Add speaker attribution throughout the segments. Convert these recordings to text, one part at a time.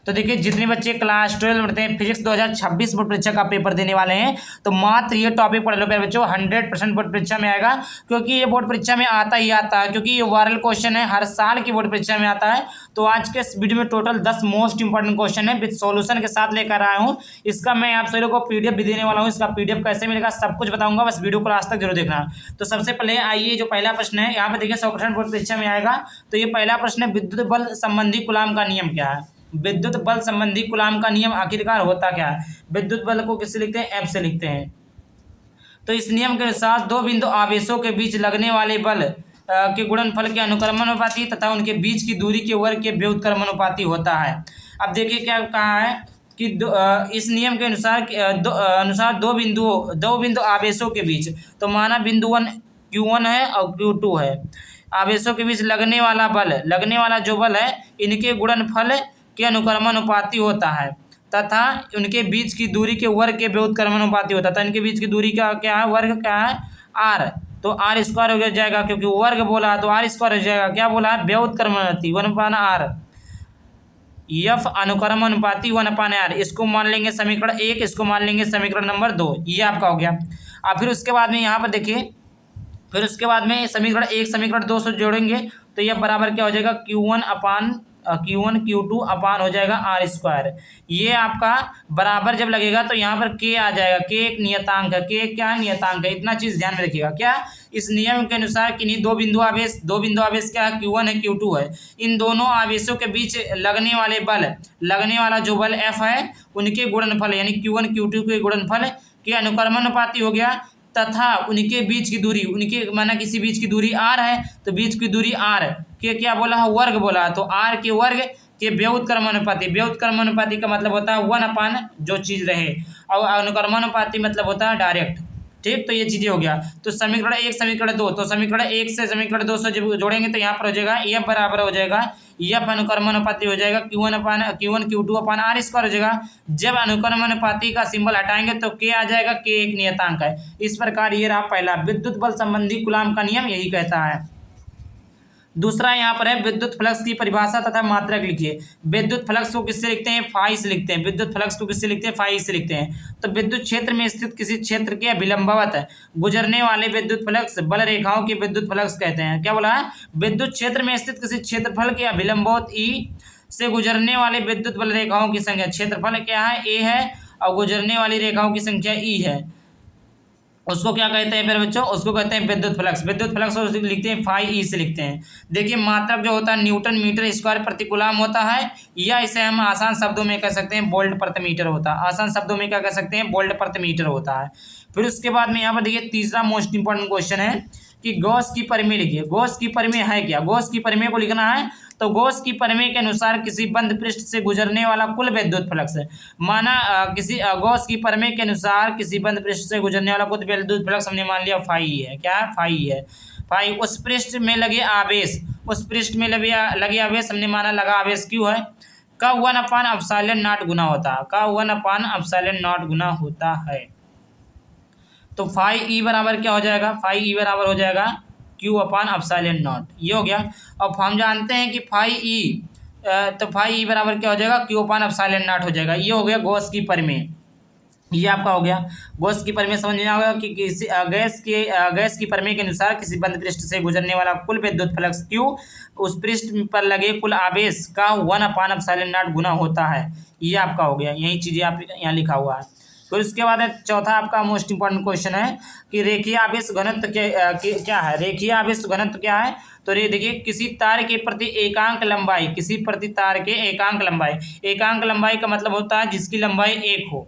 Speaker 1: तो देखिए जितने बच्चे क्लास 12 पढ़ते हैं फिजिक्स 2026 बोर्ड परीक्षा का पेपर देने वाले हैं तो मात्र ये टॉपिक पढ़ लो प्यारे बच्चों, 100% बोर्ड परीक्षा में आएगा, क्योंकि ये बोर्ड परीक्षा में आता ही आता है, क्योंकि ये वायरल क्वेश्चन है, हर साल की बोर्ड परीक्षा में आता है। तो आज के इस वीडियो में टोटल 10 मोस्ट इंपॉर्टेंट क्वेश्चन है विद सॉल्यूशन के साथ लेकर आया हूँ। इसका मैं आप सभी लोगों को पीडीएफ भी देने वाला हूँ, इसका पीडीएफ कैसे मिलेगा सब कुछ बताऊंगा, बस वीडियो को लास्ट तक जरूर देखना। तो सबसे पहले आइए जो पहला प्रश्न है यहाँ पे देखिए 100% बोर्ड परीक्षा में आएगा। तो ये पहला प्रश्न है, विद्युत बल संबंधी कूलाम का नियम क्या है? विद्युत बल संबंधी कूलाम का नियम आखिरकार होता क्या है? विद्युत बल को किससे लिखते हैं? एफ से लिखते हैं। तो इस नियम के अनुसार दो बिंदु आवेशों के बीच लगने वाले बल के गुणनफल के अनुक्रमानुपाती तथा उनके बीच की दूरी के वर्ग के व्युत्क्रमानुपाती होता है। अब देखिए क्या कहा है कि इस नियम के अनुसार दो बिंदु आवेशों के बीच, तो माना बिंदु 1 Q1 है और Q2 है, आवेशों के बीच लगने वाला जो बल है इनके गुणनफल के अनुक्रमानुपाती होता है तथा उनके बीच की दूरी के वर्ग के व्युत्क्रमानुपाती होता है। इनके बीच की दूरी का क्या है? वर्ग क्या है? आर। तो आर स्क्वायर हो जाएगा, क्योंकि वर्ग बोला तो आर स्क्वायर हो जाएगा। क्या बोला? व्युत्क्रमानुपाती 1/r। एफ अनुक्रमानुपाती 1/r। इसको मान लेंगे समीकरण 1, इसको मान लेंगे समीकरण नंबर 2। ये आपका हो गया। अब फिर उसके बाद में यहाँ पर देखिए, फिर उसके बाद में समीकरण 1 समीकरण 2 से जोड़ेंगे तो यह बराबर क्या हो जाएगा? Q1 Q2 अपान हो जाएगा आर स्क्वायर। ये आपका बराबर जब लगेगा तो यहाँ पर K आ जाएगा। K एक नियतांक है। K क्या है? नियतांक है। इतना चीज ध्यान में रखिएगा। क्या इस नियम के अनुसार किन्हीं दो बिंदु आवेश क्या है? Q1 है Q2 है। इन दोनों आवेशों के बीच लगने वाला जो बल F है उनके गुणनफल यानी Q1 Q2 के गुणनफल के अनुक्रमानुपाती हो गया तथा उनके बीच की दूरी, उनके माना किसी बीच की दूरी r है तो बीच की दूरी r के क्या बोला है? वर्ग बोला। तो r के वर्ग के व्युत्क्रमानुपाती का मतलब होता है 1/, जो चीज रहे, और अनुक्रमानुपाती मतलब होता है डायरेक्ट। ठीक, तो ये चीजें हो गया। तो समीकरण 1 समीकरण 2, तो समीकरण 1 से समीकरण 2 से जब जोड़ेंगे तो यहाँ पर हो जाएगा एफ बराबर हो जाएगा, एफ अनुक्रमानुपाती हो जाएगा Q1 Q2 upon R square हो जाएगा। जब अनुक्रमानुपाती का सिंबल हटाएंगे तो K आ जाएगा। K एक नियतांक है। इस प्रकार ये रहा पहला, विद्युत बल संबंधी कूलाम का नियम यही कहता है। दूसरा यहाँ पर है विद्युत फ्लक्स की परिभाषा तथा मात्रक लिखिए। विद्युत फ्लक्स को किससे लिखते हैं? फाई से लिखते हैं। विद्युत फ्लक्स को किससे लिखते हैं? फाई से लिखते हैं। तो विद्युत क्षेत्र में स्थित किसी क्षेत्र के विलंबवत गुजरने वाले विद्युत फ्लक्स बल रेखाओं के विद्युत फ्लक्स कहते हैं। क्या बोला है? विद्युत क्षेत्र में स्थित किसी क्षेत्रफल के विलंबवत ई से गुजरने वाले विद्युत बल रेखाओं की संख्या, क्षेत्रफल क्या है? ए है, और गुजरने वाली रेखाओं की संख्या ई है, उसको क्या कहते हैं फिर बच्चों? उसको कहते हैं विद्युत फ्लक्स। विद्युत फ्लक्स को लिखते हैं फाई ई से लिखते हैं। देखिए मात्रक जो होता है न्यूटन मीटर स्क्वायर प्रति कूलाम होता है, या इसे हम आसान शब्दों में कह सकते हैं वोल्ट प्रति मीटर होता है। आसान शब्दों में क्या कह सकते हैं? वोल्ट प्रति मीटर होता है। फिर उसके बाद में यहाँ पर देखिए तीसरा मोस्ट इंपॉर्टेंट क्वेश्चन है कि गॉस की परिमेय लिखिए। गॉस की परिमेय है क्या? गॉस की परिमेय को लिखना है। तो गॉस की परिमेय के अनुसार किसी बंद पृष्ठ से गुजरने वाला कुल विद्युत फ्लक्स है, माना गॉस की परिमेय के अनुसार किसी बंद पृष्ठ से गुजरने वाला कुल विद्युत फ्लक्स हमने मान लिया फाई है। क्या है? फाई है। फाई उस पृष्ठ में लगे आवेश, हमने माना लगा आवेश क्यों है? का 1/ε0 गुना होता है। का 1/ε0 गुना होता है। तो फाई ई बराबर क्या हो जाएगा? फाई ई बराबर हो जाएगा Q/ε0। ये हो गया। अब हम जानते हैं कि फाई ई बराबर क्या हो जाएगा? Q/ε0 हो जाएगा। ये हो गया गॉस की परिमेय। ये आपका हो गया गॉस की परिमेय। समझ में आ गया कि किसी गैस की परिमेय के अनुसार किसी बंद पृष्ठ से गुजरने वाला कुल विद्युत फ्लक्स Q उस पृष्ठ पर लगे कुल आवेश का 1/ε0 गुना होता है। ये आपका हो गया। यही चीजें आप यहाँ लिखा हुआ है। फिर उसके बाद चौथा आपका मोस्ट इंपॉर्टेंट क्वेश्चन है कि रेखीय आवेश घनत्व क्या है? रेखीय आवेश घनत्व क्या है? तो देखिए किसी तार के प्रति एकांक लंबाई, एकांक लंबाई का मतलब होता है जिसकी लंबाई 1 हो,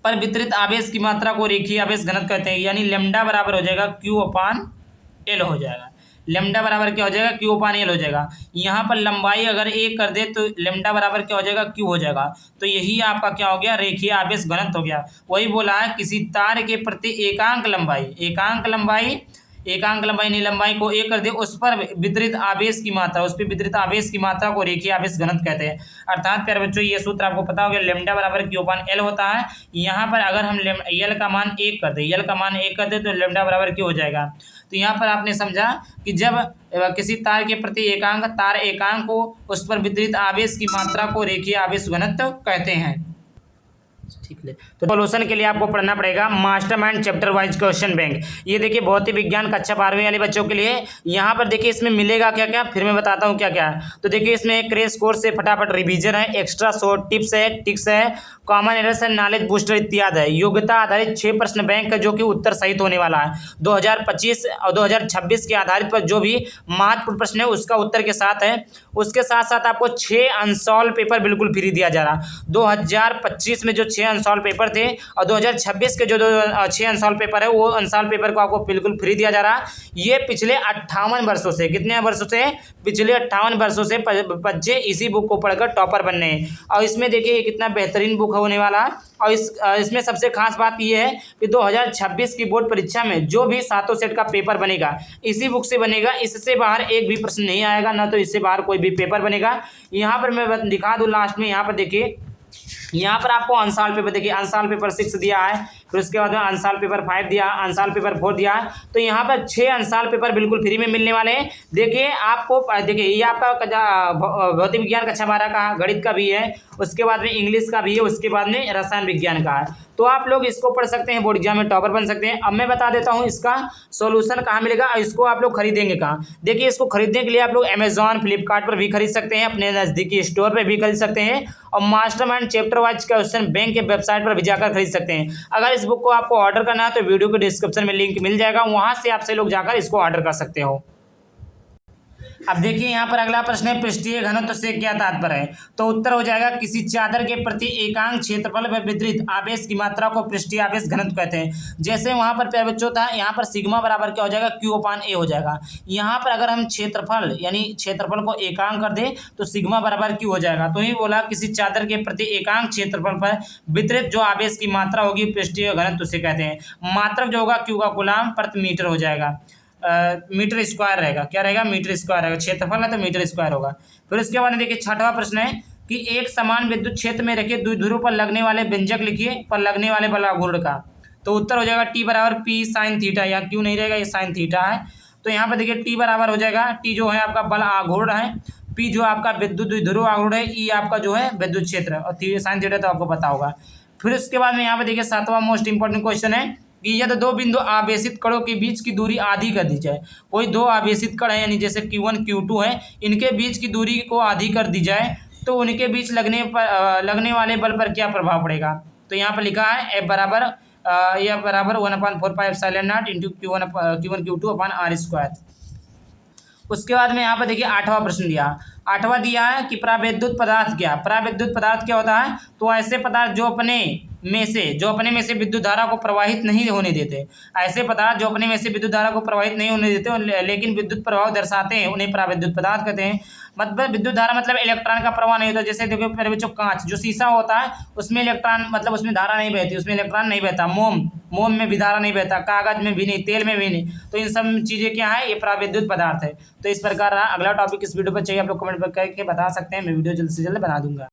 Speaker 1: पर वितरित आवेश की मात्रा को रेखीय आवेश घनत्व कहते हैं। यानी लेमडा बराबर हो जाएगा Q/L हो जाएगा। लेमडा बराबर क्या हो जाएगा? Q/L हो जाएगा। यहाँ पर लंबाई अगर 1 कर दे तो लेमडा बराबर क्या हो जाएगा? Q हो जाएगा। तो यही आपका क्या हो गया? रेखीय आवेश घनत्व हो गया। वही बोला है किसी तार के प्रति एकांक लंबाई एकांक लंबाई यानी लंबाई को एक कर दे, उस पर वितरित आवेश की मात्रा, उस पर वितरित आवेश की मात्रा को रेखीय आवेश घनत्व कहते हैं। अर्थात प्यारे बच्चों ये सूत्र आपको पता होगा, लैम्डा बराबर Q/L होता है। यहाँ पर अगर हम L का मान 1 कर दे, L का मान 1 कर दे तो लैम्डा बराबर Q हो जाएगा। तो यहाँ पर आपने समझा कि जब किसी तार के प्रति एकांक तार एकांक को उस पर वितरित आवेश की मात्रा को रेखीय आवेश घनत्व कहते हैं। ठीक है, तो सॉल्यूशन के लिए आपको पढ़ना पड़ेगा mastermind chapter wise question bank. ये देखिए भौतिक विज्ञान कक्षा 12वीं वाले बच्चों के लिए यहाँ पर देखिए इसमें मिलेगा क्या क्या, फिर मैं बताता हूँ क्या क्या। तो देखिए इसमें क्रैश कोर्स से फटाफट रिवीजन है, एक्स्ट्रा शॉर्ट टिप्स है, टिक्स है, common errors and knowledge booster इत्यादि है। योग्यता आधारित 6 प्रश्न बैंक है जो कि उत्तर सहित होने वाला है। 2025 और 2026 के आधारित पर जो भी महत्वपूर्ण प्रश्न है उसका उत्तर के साथ है। उसके साथ साथ आपको 6 अनसॉल्व पेपर बिल्कुल फ्री दिया जा रहा। 2025 में जो 6 अनसॉल्व पेपर थे और 2026 के जो 6 अनसॉल्व पेपर है वो अनसॉल्व पेपर को आपको बिल्कुल फ्री दिया जा रहा। ये पिछले 58 वर्षों से, कितने वर्षों से, पिछले 58 वर्षों से बच्चे इसी बुक को पढ़कर टॉपर बनने हैं। और इसमें देखिए कितना बेहतरीन बुक होने वाला। और इसमें सबसे खास बात यह है कि 2026 की बोर्ड परीक्षा में जो भी 7 सेट का पेपर बनेगा इसी बुक से बनेगा। इससे बाहर एक भी प्रश्न नहीं आएगा, ना तो इससे बाहर कोई भी पेपर बनेगा। यहाँ पर मैं दिखा दूँ लास्ट में, यहाँ पर देखिए, यहाँ पर आपको अनसॉल्व पेपर देखिए, अनसॉल्व पेपर 6 दिया है, फिर उसके बाद में अनसॉल्व पेपर 5 दिया, अनसॉल्व पेपर 4 दिया। तो यहाँ पर 6 अनसॉल्व पेपर बिल्कुल फ्री में मिलने वाले हैं। देखिए आपको, देखिए ये आपका भौतिक विज्ञान कक्षा 12 का गणित का भी है, उसके बाद में इंग्लिश का भी है, उसके बाद में रसायन विज्ञान का है। तो आप लोग इसको पढ़ सकते हैं, बोर्ड एग्जाम में टॉपर बन सकते हैं। अब मैं बता देता हूँ इसका सॉल्यूशन कहाँ मिलेगा और इसको आप लोग खरीदेंगे कहाँ। देखिए इसको खरीदने के लिए आप लोग अमेजॉन, फ्लिपकार्ट पर भी खरीद सकते हैं, अपने नज़दीकी स्टोर पर भी खरीद सकते हैं, और mastermind chapter wise question bank के वेबसाइट पर भी जाकर खरीद सकते हैं। अगर इस बुक को आपको ऑर्डर करना है तो वीडियो के डिस्क्रिप्शन में लिंक मिल जाएगा, वहां से आपसे लोग जाकर इसको ऑर्डर कर सकते हो। अब देखिए यहाँ पर अगला प्रश्न है, पृष्ठीय घनत्व से क्या तात्पर्य है। तो उत्तर हो जाएगा, किसी चादर के प्रति एकांक क्षेत्रफल में वितरित आवेश की मात्रा को पृष्ठीय आवेश घनत्व कहते हैं। जैसे वहां पर प्यारे बच्चों था, यहाँ पर सिग्मा बराबर क्या हो जाएगा, Q/A हो जाएगा। यहाँ पर अगर हम क्षेत्रफल यानी क्षेत्रफल को एकांक कर दे तो सिग्मा बराबर Q हो जाएगा। तो ही बोला किसी चादर के प्रति एकांक क्षेत्रफल पर वितरित जो आवेश की मात्रा होगी पृष्ठीय घनत्व से कहते हैं। मात्रक जो होगा Q का गुलाम प्रति मीटर हो जाएगा, मीटर स्क्वायर रहेगा, क्या रहेगा, मीटर स्क्वायर रहेगा। क्षेत्रफल है तो मीटर स्क्वायर होगा। फिर उसके बाद देखिए 6वां प्रश्न है कि एक समान विद्युत क्षेत्र में रखे द्विध्रुव पर लगने वाले व्यंजक लिखिए, पर लगने वाले बल आघूर्ण का। तो उत्तर हो जाएगा T बराबर P sin थीटा, या क्यों नहीं रहेगा, ये साइन थीटा है। तो यहाँ पर देखिए T बराबर हो जाएगा, T जो है आपका बल आघूर्ण है, P जो आपका विद्युत द्विध्रुव आघूर्ण है, E आपका जो है विद्युत क्षेत्र, और साइन थीटा तो आपको पता होगा। फिर उसके बाद में यहाँ पे देखिए 7वां मोस्ट इंपॉर्टेंट क्वेश्चन है कि यदि दो बिंदु आवेशित कणों के बीच की दूरी आधी कर दी जाए। कोई दो आवेशित कण है यानी जैसे Q1 Q2 है, इनके बीच की दूरी को आधी कर दी जाए तो उनके बीच लगने वाले बल पर क्या प्रभाव पड़ेगा। तो यहाँ पर लिखा है F बराबर 1/4πε0 into Q1 Q2 upon R²। उसके बाद में यहाँ पर देखिए 8वां प्रश्न दिया। 8वां दिया है कि प्राविद्युत पदार्थ क्या। प्राविद्युत पदार्थ क्या होता है, तो ऐसे पदार्थ जो अपने में से विद्युत धारा को प्रवाहित नहीं होने देते। ऐसे पदार्थ जो अपने में से विद्युत धारा को प्रवाहित नहीं होने देते लेकिन विद्युत प्रभाव दर्शाते हैं, उन्हें प्राविद्युत पदार्थ कहते हैं। मतलब विद्युत धारा मतलब इलेक्ट्रॉन का प्रवाह नहीं होता। जैसे देखो मेरे बच्चों, कांच जो शीशा होता है उसमें इलेक्ट्रॉन मतलब उसमें धारा नहीं बहती, उसमें इलेक्ट्रॉन नहीं बहता। मोम में भी धारा नहीं बहता, कागज में भी नहीं, तेल में भी नहीं। तो इन सब चीज़ें क्या है, ये प्राविद्युत पदार्थ है। तो इस प्रकार अगला टॉपिक इस वीडियो पर चाहिए आप लोग कमेंट पर करके बता सकते हैं, मैं वीडियो जल्द से जल्द बना दूंगा।